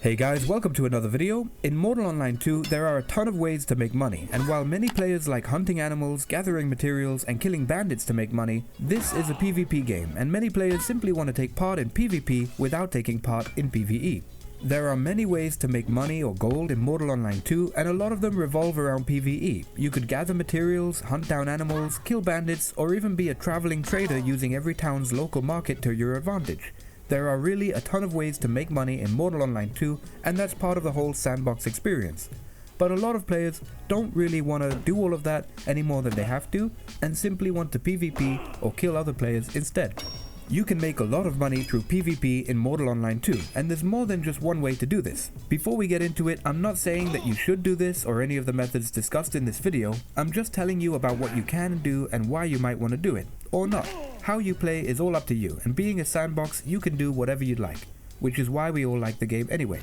Hey guys, welcome to another video. In Mortal Online 2, there are a ton of ways to make money, and while many players like hunting animals, gathering materials, and killing bandits to make money, this is a PvP game, and many players simply want to take part in PvP without taking part in PvE. There are many ways to make money or gold in Mortal Online 2, and a lot of them revolve around PvE. You could gather materials, hunt down animals, kill bandits, or even be a traveling trader using every town's local market to your advantage. There are really a ton of ways to make money in Mortal Online 2, and that's part of the whole sandbox experience. But a lot of players don't really want to do all of that any more than they have to, and simply want to PvP or kill other players instead. You can make a lot of money through PvP in Mortal Online 2, and there's more than just one way to do this. Before we get into it, I'm not saying that you should do this or any of the methods discussed in this video. I'm just telling you about what you can do and why you might want to do it, or not. How you play is all up to you, and being a sandbox, you can do whatever you'd like, which is why we all like the game anyway.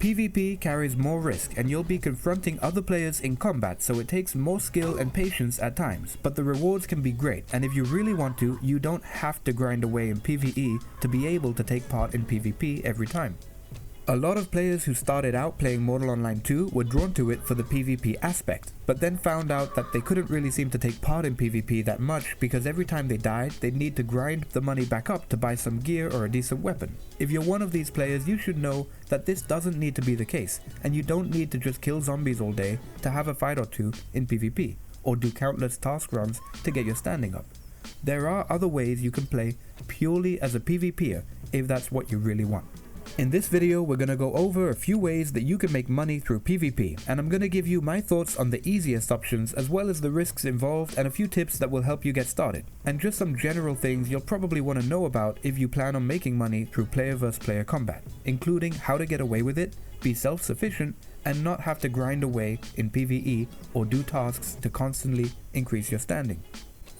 PvP carries more risk, and you'll be confronting other players in combat, so it takes more skill and patience at times, but the rewards can be great, and if you really want to, you don't have to grind away in PvE to be able to take part in PvP every time. A lot of players who started out playing Mortal Online 2 were drawn to it for the PvP aspect, but then found out that they couldn't really seem to take part in PvP that much because every time they died, they'd need to grind the money back up to buy some gear or a decent weapon. If you're one of these players, you should know that this doesn't need to be the case, and you don't need to just kill zombies all day to have a fight or two in PvP, or do countless task runs to get your standing up. There are other ways you can play purely as a PvPer if that's what you really want. In this video, we're going to go over a few ways that you can make money through PvP, and I'm going to give you my thoughts on the easiest options as well as the risks involved and a few tips that will help you get started, and just some general things you'll probably want to know about if you plan on making money through player vs player combat, including how to get away with it, be self-sufficient, and not have to grind away in PvE or do tasks to constantly increase your standing.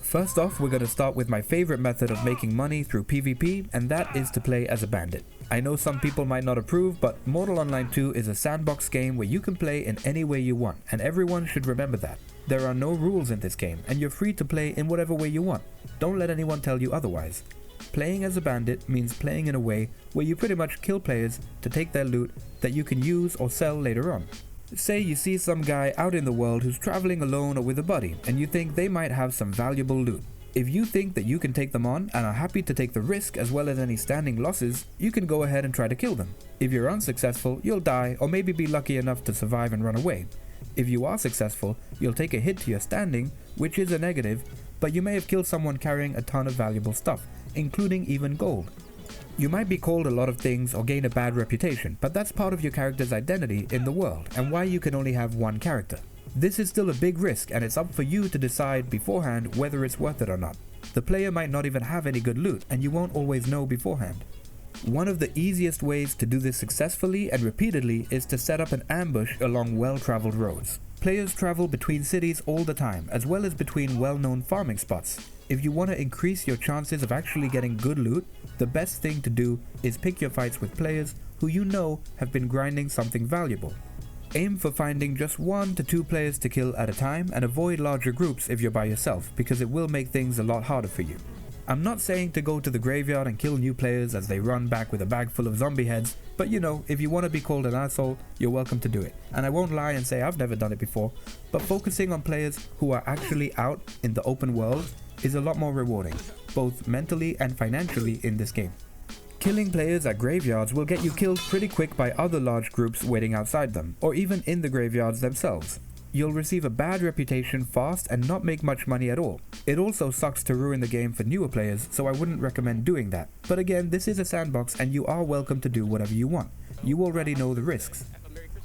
First off, we're going to start with my favorite method of making money through PvP, and that is to play as a bandit. I know some people might not approve, but Mortal Online 2 is a sandbox game where you can play in any way you want, and everyone should remember that. There are no rules in this game, and you're free to play in whatever way you want. Don't let anyone tell you otherwise. Playing as a bandit means playing in a way where you pretty much kill players to take their loot that you can use or sell later on. Say you see some guy out in the world who's traveling alone or with a buddy, and you think they might have some valuable loot. If you think that you can take them on and are happy to take the risk as well as any standing losses, you can go ahead and try to kill them. If you're unsuccessful, you'll die or maybe be lucky enough to survive and run away. If you are successful, you'll take a hit to your standing, which is a negative, but you may have killed someone carrying a ton of valuable stuff, including even gold. You might be called a lot of things or gain a bad reputation, but that's part of your character's identity in the world and why you can only have one character. This is still a big risk, and it's up for you to decide beforehand whether it's worth it or not. The player might not even have any good loot, and you won't always know beforehand. One of the easiest ways to do this successfully and repeatedly is to set up an ambush along well-traveled roads. Players travel between cities all the time, as well as between well-known farming spots. If you want to increase your chances of actually getting good loot, the best thing to do is pick your fights with players who you know have been grinding something valuable. Aim for finding just 1 to 2 players to kill at a time, and avoid larger groups if you're by yourself, because it will make things a lot harder for you. I'm not saying to go to the graveyard and kill new players as they run back with a bag full of zombie heads, but you know, if you want to be called an asshole, you're welcome to do it. And I won't lie and say I've never done it before, but focusing on players who are actually out in the open world is a lot more rewarding, both mentally and financially in this game. Killing players at graveyards will get you killed pretty quick by other large groups waiting outside them, or even in the graveyards themselves. You'll receive a bad reputation fast and not make much money at all. It also sucks to ruin the game for newer players, so I wouldn't recommend doing that. But again, this is a sandbox and you are welcome to do whatever you want. You already know the risks.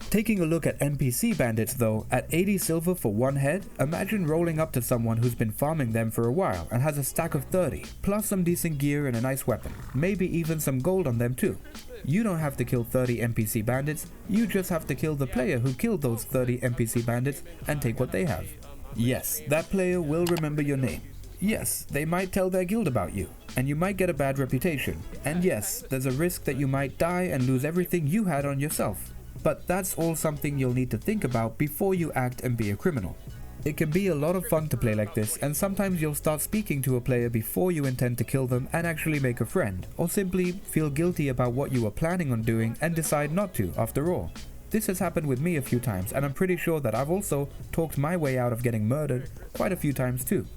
Taking a look at NPC bandits though, at 80 silver for one head, imagine rolling up to someone who's been farming them for a while and has a stack of 30, plus some decent gear and a nice weapon, maybe even some gold on them too. You don't have to kill 30 NPC bandits, you just have to kill the player who killed those 30 NPC bandits and take what they have. Yes, that player will remember your name. Yes, they might tell their guild about you, and you might get a bad reputation. And yes, there's a risk that you might die and lose everything you had on yourself. But that's all something you'll need to think about before you act and be a criminal. It can be a lot of fun to play like this, and sometimes you'll start speaking to a player before you intend to kill them and actually make a friend, or simply feel guilty about what you were planning on doing and decide not to after all. This has happened with me a few times, and I'm pretty sure that I've also talked my way out of getting murdered quite a few times too.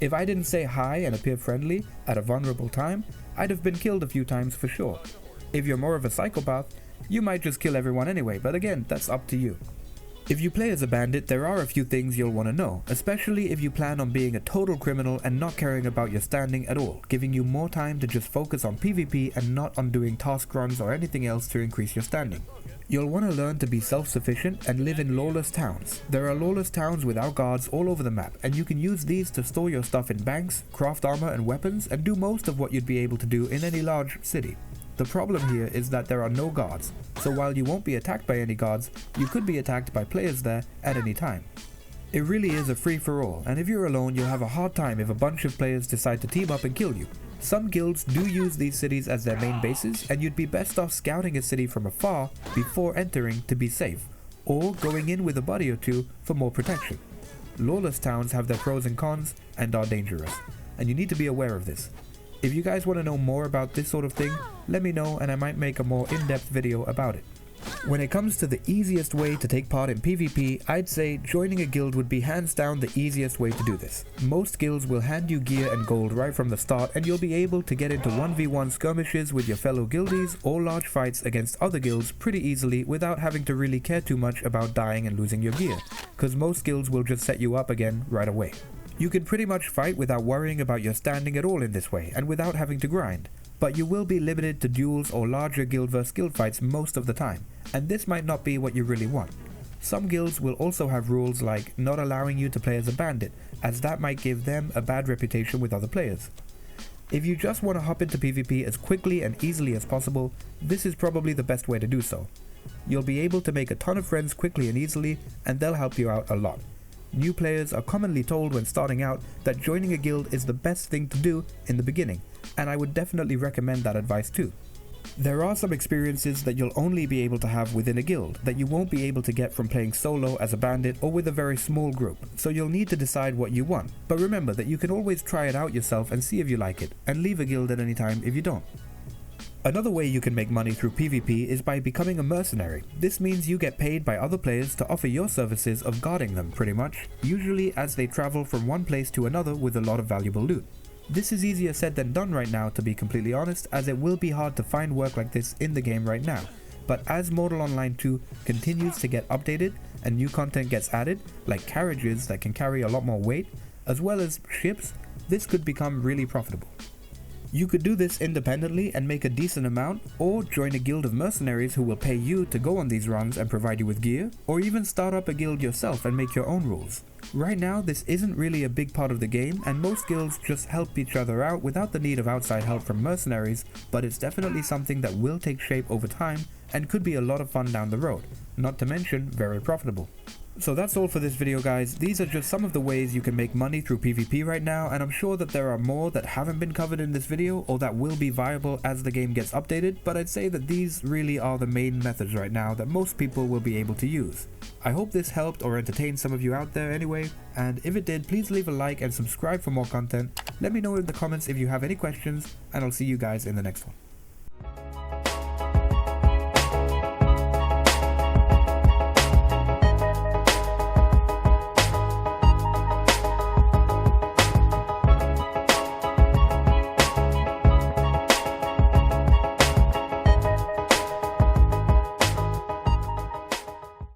If I didn't say hi and appear friendly at a vulnerable time, I'd have been killed a few times for sure. If you're more of a psychopath, you might just kill everyone anyway, but again, that's up to you. If you play as a bandit, there are a few things you'll want to know, especially if you plan on being a total criminal and not caring about your standing at all, giving you more time to just focus on PvP and not on doing task runs or anything else to increase your standing. You'll want to learn to be self-sufficient and live in lawless towns. There are lawless towns without guards all over the map, and you can use these to store your stuff in banks, craft armor and weapons, and do most of what you'd be able to do in any large city. The problem here is that there are no guards, so while you won't be attacked by any guards, you could be attacked by players there at any time. It really is a free-for-all, and if you're alone, you'll have a hard time if a bunch of players decide to team up and kill you. Some guilds do use these cities as their main bases, and you'd be best off scouting a city from afar before entering to be safe, or going in with a buddy or two for more protection. Lawless towns have their pros and cons and are dangerous, and you need to be aware of this. If you guys want to know more about this sort of thing, let me know and I might make a more in-depth video about it. When it comes to the easiest way to take part in PvP, I'd say joining a guild would be hands down the easiest way to do this. Most guilds will hand you gear and gold right from the start, and you'll be able to get into 1v1 skirmishes with your fellow guildies or large fights against other guilds pretty easily without having to really care too much about dying and losing your gear, cause most guilds will just set you up again right away. You can pretty much fight without worrying about your standing at all in this way, and without having to grind. But you will be limited to duels or larger guild vs guild fights most of the time, and this might not be what you really want. Some guilds will also have rules like not allowing you to play as a bandit, as that might give them a bad reputation with other players. If you just want to hop into PvP as quickly and easily as possible, this is probably the best way to do so. You'll be able to make a ton of friends quickly and easily, and they'll help you out a lot. New players are commonly told when starting out that joining a guild is the best thing to do in the beginning, and I would definitely recommend that advice too. There are some experiences that you'll only be able to have within a guild that you won't be able to get from playing solo as a bandit or with a very small group, so you'll need to decide what you want, but remember that you can always try it out yourself and see if you like it, and leave a guild at any time if you don't. Another way you can make money through PvP is by becoming a mercenary. This means you get paid by other players to offer your services of guarding them pretty much, usually as they travel from one place to another with a lot of valuable loot. This is easier said than done right now, to be completely honest, as it will be hard to find work like this in the game right now. But as Mortal Online 2 continues to get updated and new content gets added, like carriages that can carry a lot more weight, as well as ships, this could become really profitable. You could do this independently and make a decent amount, or join a guild of mercenaries who will pay you to go on these runs and provide you with gear, or even start up a guild yourself and make your own rules. Right now, this isn't really a big part of the game, and most guilds just help each other out without the need of outside help from mercenaries, but it's definitely something that will take shape over time and could be a lot of fun down the road, not to mention very profitable. So that's all for this video, guys. These are just some of the ways you can make money through PvP right now, and I'm sure that there are more that haven't been covered in this video or that will be viable as the game gets updated, but I'd say that these really are the main methods right now that most people will be able to use. I hope this helped or entertained some of you out there anyway, and if it did, please leave a like and subscribe for more content. Let me know in the comments if you have any questions, and I'll see you guys in the next one.